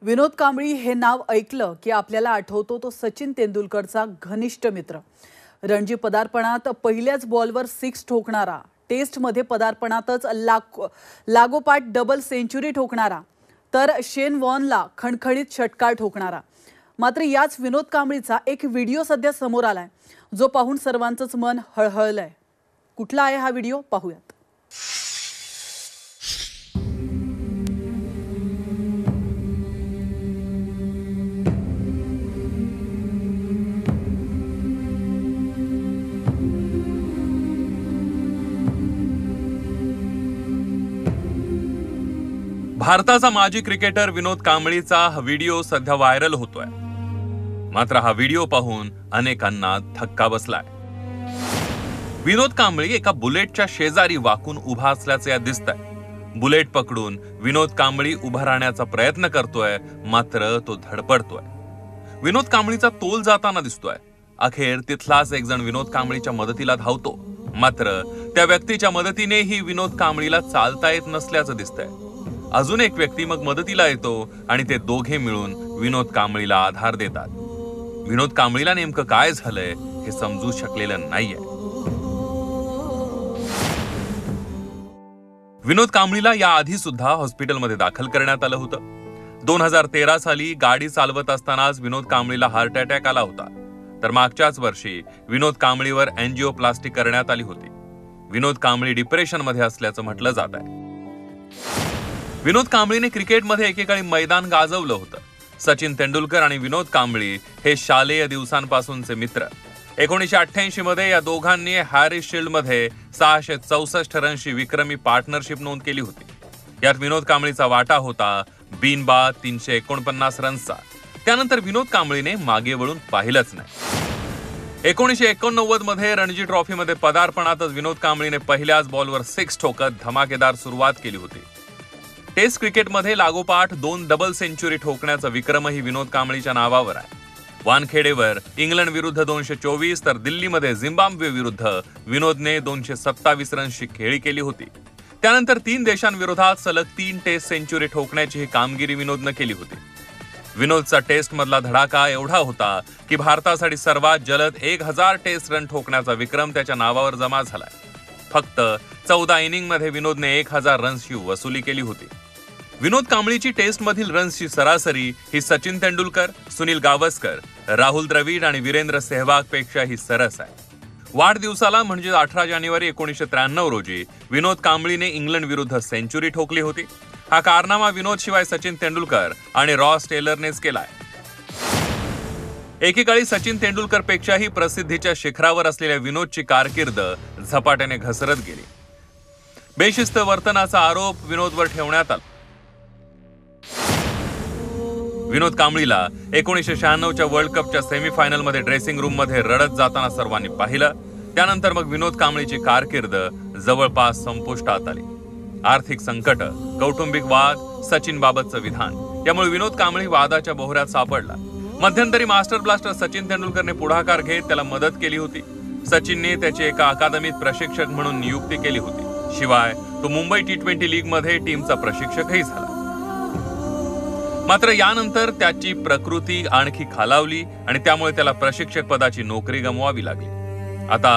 विनोद कांबळी हे नाव ऐकलं की आपल्याला आठवतो तो सचिन तेंडुलकरचा घनिष्ठ मित्र। रणजी पदार्पणात पहिल्याच बॉलवर 6 ठोकणारा, टेस्टमध्ये पदार्पणातच लागोपाठ डबल सेंचुरी ठोकणारा, तर शेन वॉर्नला खणखणीत षटकार ठोकणारा। मात्र याच विनोद कांबळीचा एक व्हिडिओ सध्या समोर आलाय, जो पाहून सर्वांचंच मन हळहळलंय। कुठला आहे हा व्हिडिओ पाहूयात। भारताचा माजी क्रिकेटर विनोद कांबळीचा हा व्हिडिओ सध्या व्हायरल होतोय। मात्र हा व्हिडिओ पाहून अनेकांना धक्का बसलाय। विनोद कांबळी एका बुलेटच्या शेजारी वाकून उभा असल्याचे दिसतंय। बुलेट पकडून विनोद कांबळी उभा राहण्याचा प्रयत्न करतोय, मात्र तो धडपडतोय। विनोद कांबळीचा तोल जाताना दिसतोय। अखेर तिथलाच एक जण विनोद कांबळीच्या मदतीला धावतो, मात्र त्या व्यक्तीच्या मदतीनेही विनोद कांबळीला चालता येत नसल्याचं दिसतंय। अजून एक व्यक्ती मग मदतीला येतो आणि ते दोघे मिळून विनोद कांबळीला आधार देतात। विनोद कांबळीला नेमकं काय झालंय हे समजू शकलेलं नाहीये। विनोद कांबळीला या आधी सुद्धा हॉस्पिटलमध्ये दाखल करण्यात आलं होतं। 2013 साली गाडी चालवत असतानाच विनोद कांबळीला हार्ट अटॅक आला होता, तर मागच्याच वर्षी विनोद कांबळीवर एंजिओप्लास्टी करण्यात आली होती। विनोद कांबळी डिप्रेशन मध्ये असल्याचं म्हटलं जात आहे। विनोद कांबळीने क्रिकेटमध्ये एकेकाळी मैदान गाजवलं होतं। सचिन तेंडुलकर आणि विनोद कांबळी हे शालेय दिवसांपासूनचे मित्र। 1988 मध्ये या दोघांनी हॅरिस शील्ड मध्ये 664 रनची विक्रमी पार्टनरशिप नोंद केली होती। यात विनोद कांबळीचा वाटा होता बिनबाद 349 रन्सचा। त्यानंतर विनोद कांबळीने मागे वळून पाहिलंच नाही। 1989 मध्ये रणजी ट्रॉफी मध्ये पदार्पणातच विनोद कांबळीने पहिल्याच बॉलवर 6 ठोकत धमाकेदार सुरुवात केली होती। टेस्ट क्रिकेटमध्ये लागोपाठ 2 डबल सेंचुरी ठोकण्याचा विक्रमही विनोद कांबळीच्या नावावर आहे। वानखेडेवर इंग्लंड विरुद्ध 224 तर दिल्लीमध्ये झिम्बाब्वे विरुद्ध विनोदने 227 रन्सची खेळी केली होती। त्यानंतर 3 देशांविरोधात सलग 3 टेस्ट सेंचुरी ठोकण्याची कामगिरी विनोदने केली होती। विनोदचा टेस्ट मधला धडाका एवढा होता की भारतासाठी सर्वात जलद 1000 टेस्ट रन ठोकण्याचा विक्रम त्याच्या नावावर जमा झालाय। फक्त 14 इनिंग मध्ये विनोदने 1000 रन्सची वसुली केली होती। विनोद कांबळीची टेस्ट मधील रन्सची सरासरी ही सचिन तेंडुलकर, सुनील गावस्कर, राहुल द्रविड आणि वीरेंद्र सेहवाग पेक्षाही सरस आहे। वाढदिवसाला म्हणजे 18 जानेवारी 1993 रोजी विनोद कांबळीने इंग्लंड विरुद्ध सेंचुरी ठोकली होती। हा कारनामा विनोद शिवाय सचिन तेंडुलकर आणि रॉस टेलरनेच केलाय। एकेकाळी सचिन तेंडुलकर पेक्षाही प्रसिद्धीच्या शिखरावर असलेल्या विनोदची कारकीर्द झपाट्याने घसरत गेली। बेशिस्त वर्तनाचा आरोप विनोदवर ठेवण्यात आला। विनोद कांबळीला 1996च्या वर्ल्ड कपच्या सेमीफायनल मध्ये ड्रेसिंग रूम मध्ये रडत जाताना सर्वांनी पाहिलं। त्यानंतर मग विनोद कांबळीची कारकीर्द जवळपास संपुष्टात आली। आर्थिक संकट, कौटुंबिक वाद, सचिन बाबतचं विधान यामुळे विनोद कांबळी वादाच्या बोहऱ्यात सापडला। मध्यंतरी मास्टर ब्लास्टर सचिन तेंडुलकरने पुढाकार घेत त्याला मदत केली होती। सचिनने त्याची एका अकादमीत प्रशिक्षक म्हणून नियुक्ती केली होती। शिवाय तो मुंबई T20 लीग मध्ये टीमचा प्रशिक्षकही झाला। मात्र यानंतर त्याची प्रकृती आणखी खालावली आणि त्यामुळे त्याला प्रशिक्षक पदाची नोकरी गमवावी लागली। आता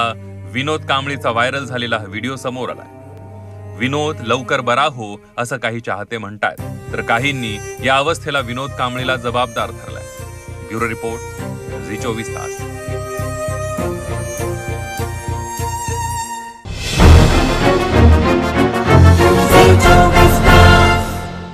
विनोद कांबळीचा व्हायरल झालेला हा व्हिडिओ समोर आलाय। विनोद लवकर बरा हो असं काही चाहते म्हणतायत, तर काहींनी या अवस्थेला विनोद कांबळीला जबाबदार धरलाय। ब्युरो रिपोर्ट, झी 24 तास।